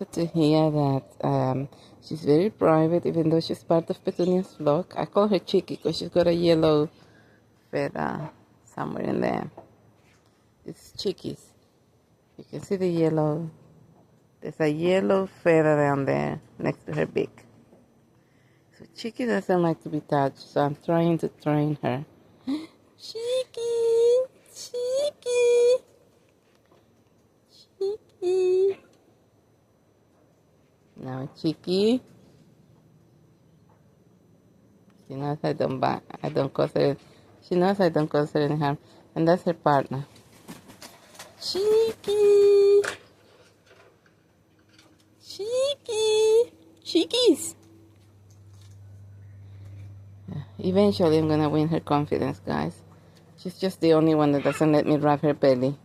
Cockatoo here that she's very private, even though she's part of Petunia's flock. I call her Chiquis because she's got a yellow feather somewhere in there. It's Chiquis. You can see the yellow. There's a yellow feather down there next to her beak. So Chiquis doesn't like to be touched, so I'm trying to train her. Chiquis! Chiquis! Chiquis! Now Chiquis. She knows I don't cause her. She knows I don't cause her any harm, and that's her partner. Chiquis, Chiquis, Chiquis. Eventually, I'm gonna win her confidence, guys. She's just the only one that doesn't let me rub her belly.